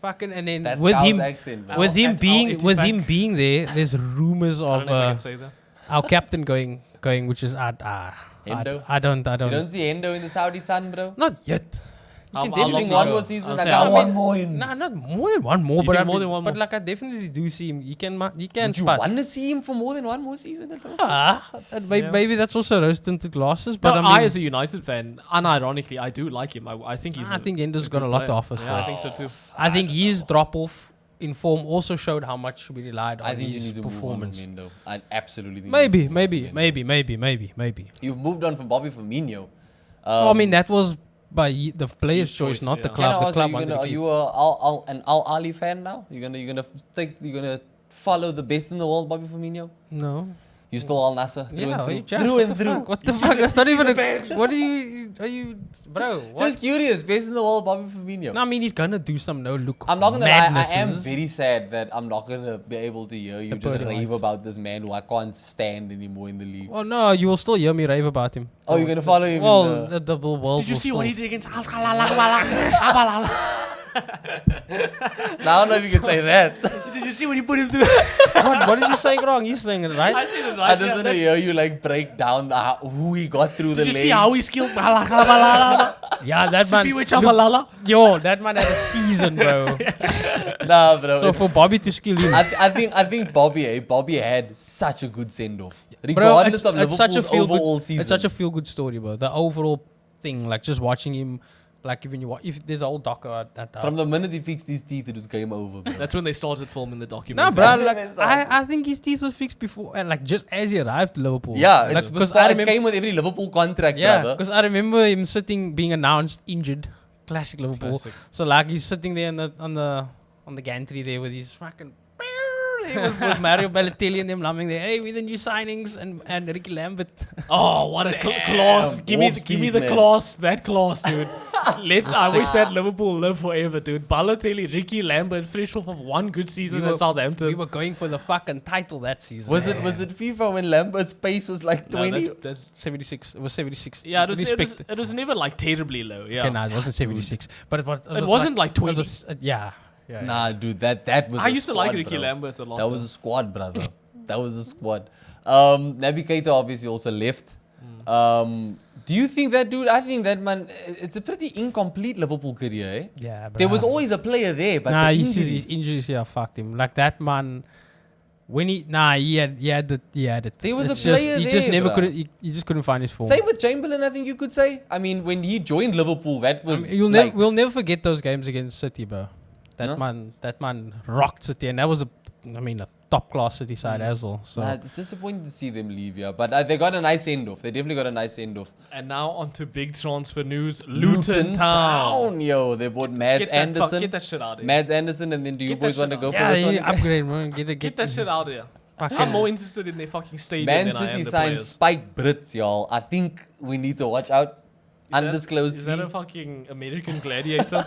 Fucking and then That's with Scout's him accent, bro. with him At being Al with Ittifaq. him being there, there's rumors I don't of know if I can say that. our captain going, which is Hendo? I don't. You don't see Hendo in the Saudi sun, bro? Not yet. You can How definitely long one ago? more season. I'll I say got how one long- more in. Nah, not more than one more, You but think more than one but more? like I definitely do see him. He can Would you spot. want to see him for more than one more season? Maybe that's also rose tinted glasses, but But I mean, as a United fan, unironically, I do like him. I think he's. I think Endo's a got good a lot to player. offer. Yeah, So I think so too. I think his drop off in form also showed how much we relied on I think you his need to move on performance. from Hendo. I absolutely think Maybe, you need to move on from Hendo. maybe. You've moved on from Bobby Firmino. I mean, that was by the player's His choice, choice, not the yeah. Can I club. The ask, club are wanted to keep- you an Al Ali fan now? You're gonna follow the best in the world, Bobby Firmino? No. You still Al Nasser through Yeah, and Jack, through. what And the through. fuck? What the fuck? That's not even a. What are you, bro? What? Just curious, best in the world, Bobby Firmino. No, I mean, he's gonna do some no look. I'm not gonna lie, I am madnesses. very sad that I'm not gonna be able to hear you The just pearly rave whites. about this man who I can't stand anymore in the league. Oh no, you will still hear me rave about him. Oh, you're gonna follow him? Well, in the, the world. Did you will see what he still- did against Al now I don't know if you can say that. Did you see what he put him through? What is he saying wrong? He's saying it right. I seen it I right. just Yeah. want to hear you like break down who he got through the Did you legs. see how he skilled? Yeah, that man. Sipiwe Chabalala. Yo, that man had a season, bro. Nah, bro. So for Bobby to skill him, I think Bobby had such a good send off, bro, regardless of it's such a Liverpool's feel overall good. season. It's such a feel good story, bro. The overall thing, like just watching him, like even you watch, if there's a whole doco that. From the minute he fixed his teeth, it was game over. Bro. That's when they started filming the Nah, documentary. bro. That's Like, when they started. I think his teeth was fixed before, and like just as he arrived to Liverpool. Yeah, like, it, because it came with every Liverpool contract, yeah, brother. because I remember him being announced injured. Classic Liverpool. Classic. So like he's sitting there on the gantry there with his fucking with Mario Balotelli and them lumming there. Hey, we the new signings and Ricky Lambert. Oh, what a class! Give me Wolfskeith, the man. class, that class, dude. I wish that Liverpool live forever, dude. Balotelli, Ricky Lambert, fresh off of one good season We at were- Southampton. We were going for the fucking title that season. Was it FIFA when Lambert's pace was like No, 20? that's 76? It was 76. yeah. It Respect. was never like terribly low. Yeah, Okay, nah, it wasn't 76, but it was. it wasn't like 20. It was, yeah. Nah, dude, that was. I a used to like squad, Ricky bro. Lambert a lot. That was a squad, brother. That was a squad. Naby Keita obviously also left. Do you think that dude? I think that man. It's a pretty incomplete Liverpool career. Eh? Yeah, There was always a player there, but nah, the you see injuries. these injuries here fucked him. Like that man, when he had it. There was a It's just, player he just there, never bruh. could. He just couldn't find his form. Same with Chamberlain, I think you could say. I mean, when he joined Liverpool, that I was mean, like, we'll never forget those games against City, bro. That man rocked City, and that was a top class City side as well. So nah, it's disappointing to see them leave, yeah. But they got a nice end off. They definitely got a nice end off. And now on to big transfer news. Luton Town. Yo, they bought Mads Anderson. Get that shit out of here. Mads Anderson, and then do you Get that boys want to shit go out. for yeah, this you one? upgrade, man. Get that shit out of here. Fucking- I'm more interested in their fucking stadium Man than I am City the signed players. Spike Brits, y'all. I think we need to watch out. Undisclosed Is that fee. a fucking American gladiator?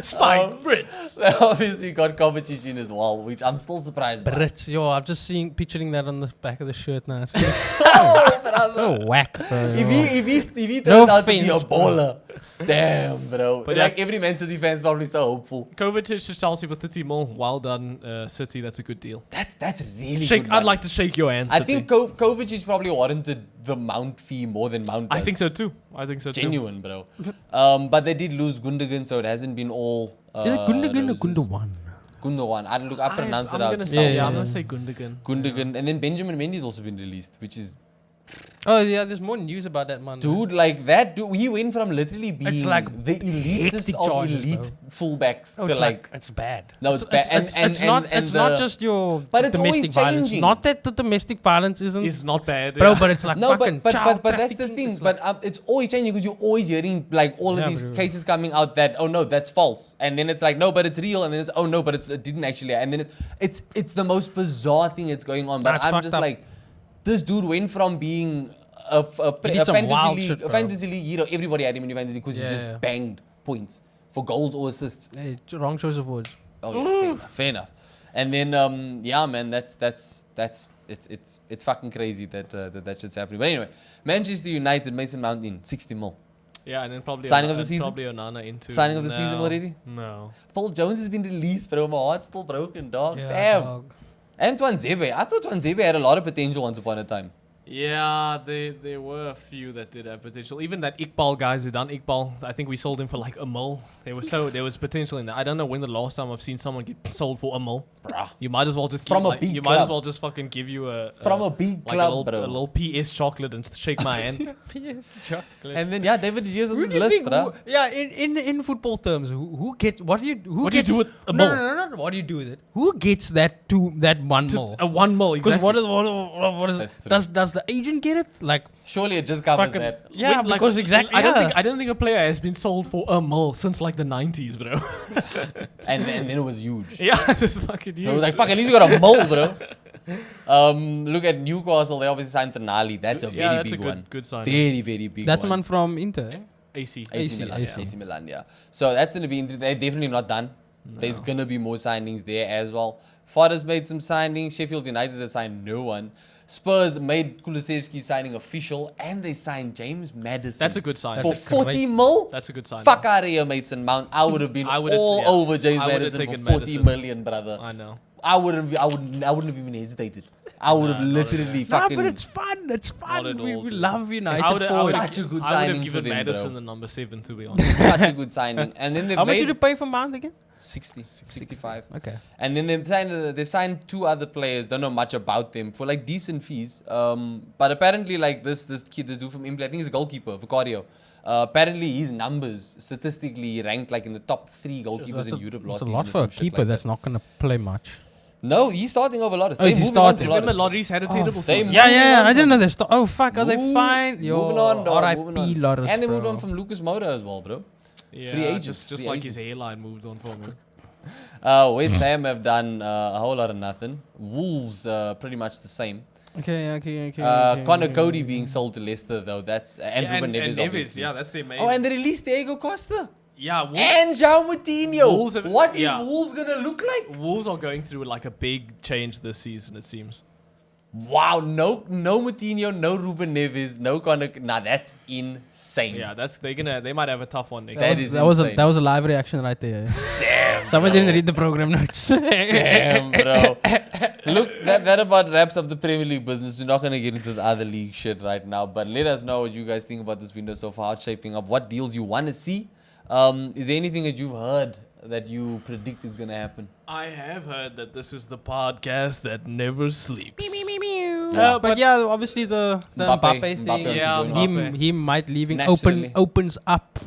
Spike Brits. They obviously got competition as well, which I'm still surprised by. Brits, yo, I'm just picturing that on the back of the shirt now. It's Oh, brother. so whack, bro. If he turns No out to be a offense, bro. baller, Damn, bro. But Like every Man City fan's probably so hopeful. Kovacic to Chelsea for 30 mil. Well done, City. That's a good deal. That's really Shake. good. I'd money. like to shake your hand. I City. think Kovacic probably warranted the Mount fee more than Mount does. I think so too. Genuine, bro. But they did lose Gundogan, so it hasn't been all. Is it Gundogan or roses. Gundogan? Gundogan. I pronounce it I'm out. gonna It's say, Yeah, I'm yeah. gonna say Gundogan. Gundogan, and then Benjamin Mendy's also been released, which is Oh yeah, there's more news about that man. dude like that. Dude, he went from literally being like the elitist hectic of charges, elite fullbacks Oh, to it's like it's bad. no, it's bad. It's not just your But it's domestic always violence. changing. Not that the domestic violence isn't, It's not bad, bro, yeah. but it's like no, fucking but child that's the trafficking. thing. It's But like, it's always changing because you're always hearing like all of Yeah, these bro. cases coming out that oh no, that's false, and then it's like no, but it's real, and then it's oh no, but it didn't actually, and then it's the most bizarre thing that's going on. But That's I'm fucked just up. like, this dude went from being a did some wild fantasy shit, league, bro. fantasy league hero. Everybody had him in your fantasy because he Yeah, just yeah. banged points for goals or assists. hey, wrong choice of words. Oh yeah, fair enough. And then yeah, man, that's it's fucking crazy that that shit's happening. But anyway, Manchester United, Mason Mount in 60 mil. Yeah, and then probably Signing of the season? Probably Onana into Signing of the season already? No. Paul Jones has been released, bro. My heart's still broken, dog. Yeah, Damn. dog. And Twanzebe. I thought Twanzebe had a lot of potential once upon a time. Yeah, there were a few that did have potential. Even that Iqbal guy, Zidane Iqbal, I think we sold him for like a mil. There was potential in that. I don't know when the last time I've seen someone get sold for a mil. Bruh. You might as well just From give, a like, big you might as club. well just fucking give you From a big like club, a little PS chocolate and shake my hand. Yes, chocolate. And then yeah, David De Gea's on Who this do you list, think? bro. Yeah, in football terms, who gets what do you What do you gets, do with a no, mil? no, what do you do with it? Who gets that 1 mil? A 1 mil, Because exactly. what is That's true. does the agent get it? Like Surely it just covers fucking that. yeah, Wait, like, because exactly. I don't think a player has been sold for a mil since like the 90s, bro. And then it was huge. Yeah, just fucking So it huge. was like, fuck, at least we got a mole, bro. Look at Newcastle. They obviously signed Tonali. That's a very that's big a good, one. good sign. Very, very big That's the one. man from Inter. Eh? AC. AC Milan, AC. AC Milan, yeah. So that's going to be, they're definitely not done. There's going to be more signings there as well. Forest made some signings. Sheffield United have signed no one. Spurs made Kulusevski signing official, and they signed James Maddison. That's a good sign. For That's a 40 great- mil? That's a good sign. Fuck out of here, Mason Mount. I would have been I would've- all yeah. over James I would've Maddison for taken 40 Maddison. million, brother. I know. I wouldn't have even hesitated. I would have Nah, not at literally Nah, fucking. but it's fun. It's Not fun. at We all, dude. love United. I would've- forward. Such a good I would signing have for given them, Madison bro. the number 7, to be honest. Such a good signing. And then they've How much made did you pay for Mount again? 65. Okay. And then they signed 2 other players. Don't know much about them for like decent fees. But apparently like this kid, this dude from Imply, I think he's a goalkeeper, Vicario. Apparently his numbers statistically ranked like in the top 3 goalkeepers in Europe last It's a season. lot or for a some shit keeper like that's that. not going to play much. No, he's starting over Loris. Oh, is he They're moving on starting? from Remember, Loris. Lotteries had a terrible they season. moved Yeah, on I didn't from- know they start. Oh fuck, are they fine? Yo, Moving on, dog. Moving R.I.P. on. Loris, And they moved bro. on from Lucas Moura as well, bro. Yeah, Free agent, just free like agent. his hairline moved on for me. West Ham have done a whole lot of nothing. Wolves pretty much the same. Okay. Connor Cody being sold to Leicester though. That's and Ruben Neves obviously. yeah, that's their main. Oh, and they released Diego Costa yeah, Wolves, and João Moutinho. Wolves have- What is yeah. Wolves gonna look like? Wolves are going through like a big change this season, it seems. Wow, no Moutinho, no Ruben Neves, no Connor. Nah, that's insane. Yeah, they might have a tough one next That season. is that was a insane. live reaction right there. Damn. Someone bro. didn't read the program notes. Damn, bro. Look, that about wraps up the Premier League business. We're not going to get into the other league shit right now, but let us know what you guys think about this window so far. How it's shaping up, what deals you want to see. Is there anything that you've heard that you predict is going to happen? I have heard that this is the podcast that never sleeps. Yeah. But yeah, obviously the Mbappe Mbappe thing. wants to Yeah, join Mbappe. us. He might leaving Naturally. opens up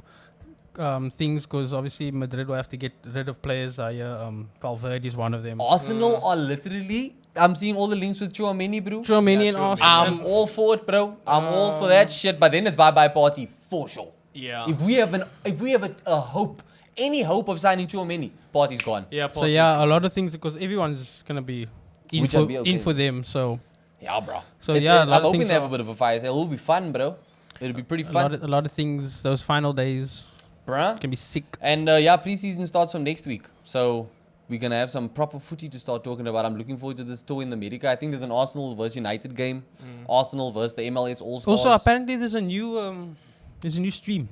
things because obviously Madrid will have to get rid of players. Valverde is one of them. Arsenal are literally... I'm seeing all the links with Chouameni, bro. Tchouameni and Tchouameni. Arsenal. I'm all for it, bro. I'm all for that shit. But then it's bye-bye party for sure. Yeah. If we have a hope, any hope of signing Chouameni, party's gone. Yeah, So yeah, a lot of things because everyone's gonna be in Which for, I'll be okay in for them. So Yeah, bro. So, yeah, a lot I'm of hoping things they have are- a bit of a fire sale. It'll be fun, bro. It'll be pretty fun, a lot of things. Those final days bruh. can be sick. And yeah, preseason starts from next week. So we're going to have some proper footy to start talking about. I'm looking forward to this tour in America. I think there's an Arsenal versus United game. Arsenal versus the MLS All-Stars. Also, apparently there's a new stream.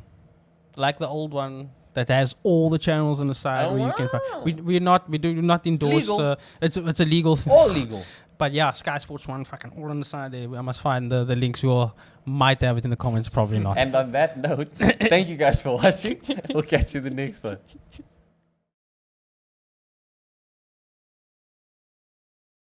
like the old one that has all the channels on the side where you can find. We do not endorse. Legal. It's a legal thing. All legal. But yeah, Sky Sports 1, fucking all on the side there. I must find the links. You all might have it in the comments, probably not. And on that note, thank you guys for watching. We'll catch you in the next one.